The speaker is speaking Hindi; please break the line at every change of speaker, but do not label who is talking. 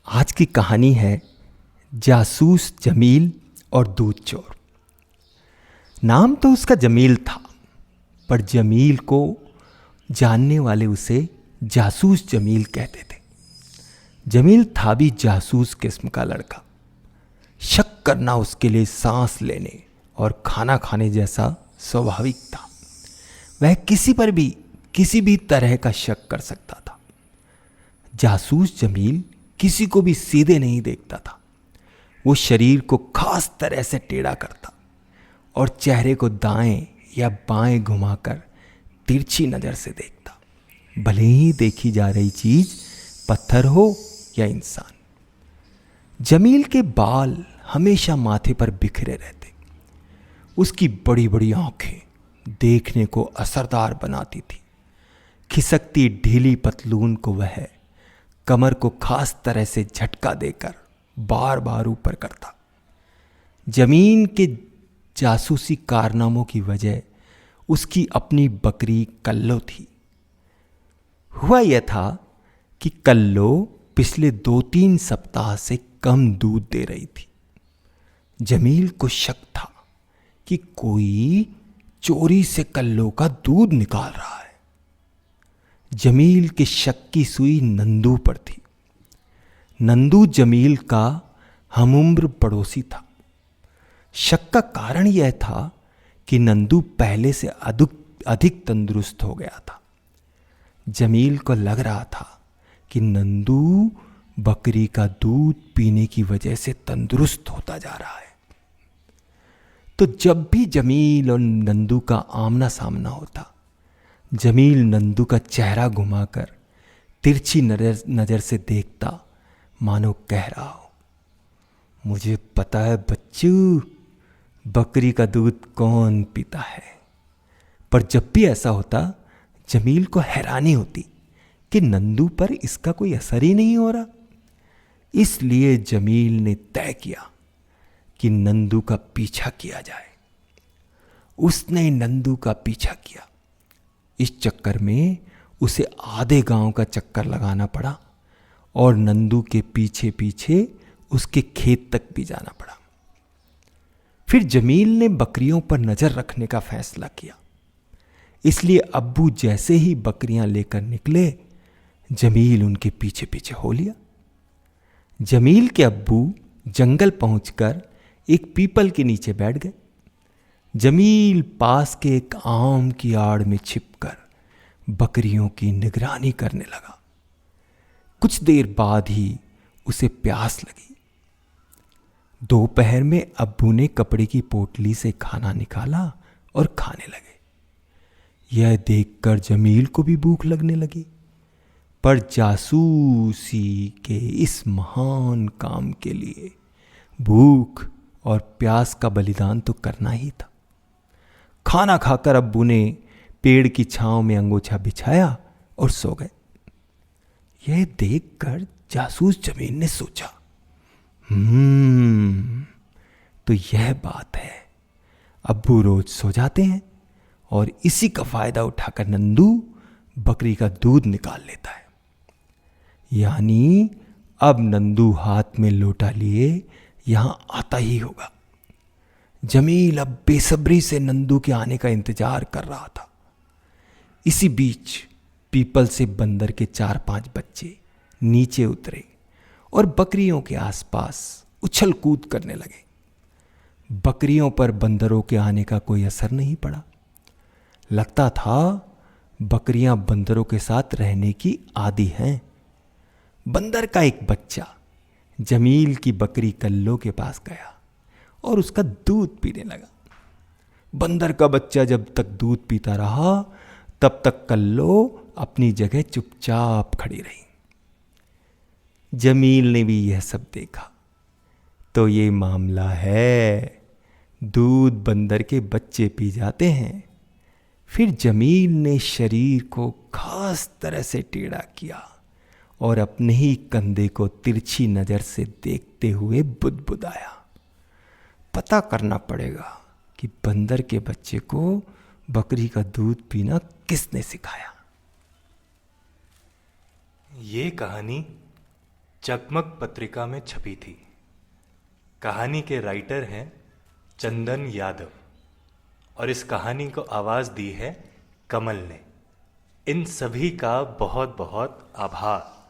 आज की कहानी है जासूस जमील और दूध चोर। नाम तो उसका जमील था, पर जमील को जानने वाले उसे जासूस जमील कहते थे। जमील था भी जासूस किस्म का लड़का। शक करना उसके लिए सांस लेने और खाना खाने जैसा स्वाभाविक था। वह किसी पर भी किसी भी तरह का शक कर सकता था। जासूस जमील किसी को भी सीधे नहीं देखता था। वो शरीर को खास तरह से टेढ़ा करता और चेहरे को दाएं या बाएं घुमाकर तिरछी नजर से देखता, भले ही देखी जा रही चीज पत्थर हो या इंसान। जमील के बाल हमेशा माथे पर बिखरे रहते। उसकी बड़ी बड़ी आंखें देखने को असरदार बनाती थी। खिसकती ढीली पतलून को वह कमर को खास तरह से झटका देकर बार बार ऊपर करता। जमीन के जासूसी कारनामों की वजह उसकी अपनी बकरी कल्लो थी। हुआ यह था कि कल्लो पिछले 2-3 सप्ताह से कम दूध दे रही थी। जमील को शक था कि कोई चोरी से कल्लो का दूध निकाल रहा है। जमील के शक की सुई नंदू पर थी। नंदू जमील का हमउम्र पड़ोसी था। शक का कारण यह था कि नंदू पहले से अधिक तंदुरुस्त हो गया था। जमील को लग रहा था कि नंदू बकरी का दूध पीने की वजह से तंदुरुस्त होता जा रहा है। तो जब भी जमील और नंदू का आमना सामना होता, जमील नंदू का चेहरा घुमाकर तिरछी नजर से देखता, मानो कह रहा हो, मुझे पता है बच्चू, बकरी का दूध कौन पीता है। पर जब भी ऐसा होता, जमील को हैरानी होती कि नंदू पर इसका कोई असर ही नहीं हो रहा। इसलिए जमील ने तय किया कि नंदू का पीछा किया जाए। उसने नंदू का पीछा किया। इस चक्कर में उसे आधे गांव का चक्कर लगाना पड़ा और नंदू के पीछे पीछे उसके खेत तक भी जाना पड़ा। फिर जमील ने बकरियों पर नजर रखने का फैसला किया। इसलिए अब्बू जैसे ही बकरियां लेकर निकले, जमील उनके पीछे पीछे हो लिया। जमील के अब्बू जंगल पहुंचकर एक पीपल के नीचे बैठ गए। जमील पास के एक आम की आड़ में छिपकर बकरियों की निगरानी करने लगा। कुछ देर बाद ही उसे प्यास लगी। दोपहर में अब्बू ने कपड़े की पोटली से खाना निकाला और खाने लगे। यह देखकर जमील को भी भूख लगने लगी। पर जासूसी के इस महान काम के लिए भूख और प्यास का बलिदान तो करना ही था। खाना खाकर अब्बू ने पेड़ की छांव में अंगोछा बिछाया और सो गए। यह देखकर जासूस जमील ने सोचा, तो यह बात है, अब्बू रोज सो जाते हैं और इसी का फायदा उठाकर नंदू बकरी का दूध निकाल लेता है। यानी अब नंदू हाथ में लोटा लिए यहां आता ही होगा। जमील अब बेसब्री से नंदू के आने का इंतजार कर रहा था। इसी बीच पीपल से बंदर के 4-5 बच्चे नीचे उतरे और बकरियों के आसपास उछल कूद करने लगे। बकरियों पर बंदरों के आने का कोई असर नहीं पड़ा। लगता था बकरियां बंदरों के साथ रहने की आदी हैं। बंदर का एक बच्चा जमील की बकरी कल्लो के पास गया और उसका दूध पीने लगा। बंदर का बच्चा जब तक दूध पीता रहा, तब तक कल्लो अपनी जगह चुपचाप खड़ी रही। जमील ने भी यह सब देखा। तो ये मामला है, दूध बंदर के बच्चे पी जाते हैं। फिर जमील ने शरीर को खास तरह से टेढ़ा किया और अपने ही कंधे को तिरछी नजर से देखते हुए बुदबुदाया, पता करना पड़ेगा कि बंदर के बच्चे को बकरी का दूध पीना किसने सिखाया।
ये कहानी चकमक पत्रिका में छपी थी। कहानी के राइटर हैं चंदन यादव और इस कहानी को आवाज़ दी है कमल ने। इन सभी का बहुत बहुत आभार।